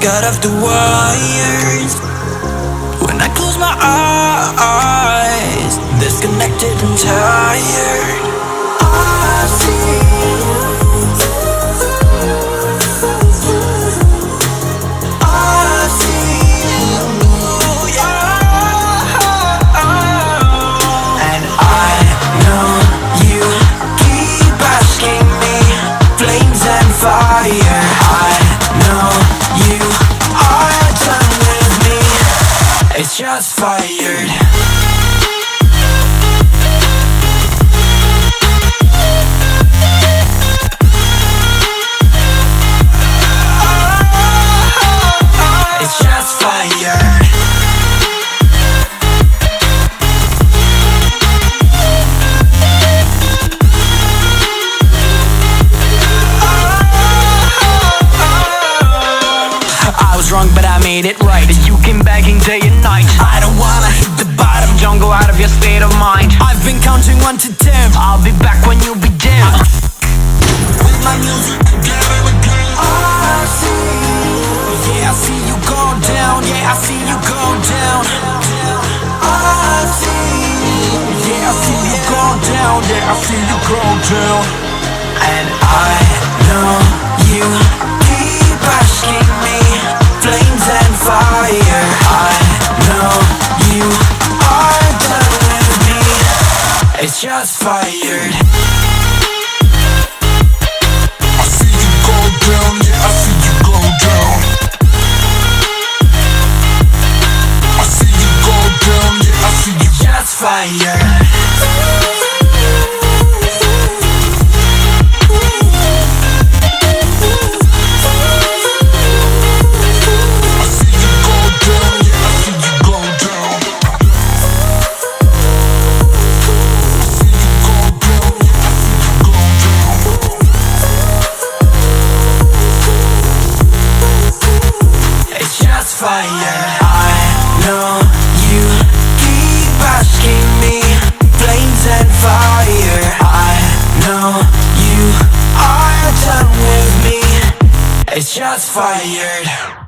got off the wires. When I close my eyes, disconnected and tired. I see shots fired. It's shots fired. I was wrong, but I made it right. You came begging day and night. I don't wanna hit the bottom. Don't go out of your state of mind. I've been counting 1 to 10. I'll be back when you be dim. With my music together again. I see, yeah, I see you go down. Yeah, I see you go down. I see, yeah, I see you go down. Yeah, I see you go down. And I know you keep asking me. Flames and fire. I know you are done with me. It's just fired. I see you go down, yeah, I see you go down. I see you go down, yeah, I see you. Just fired. Fire. I know you keep asking me. Flames and fire. I know you are done with me. It's just fired.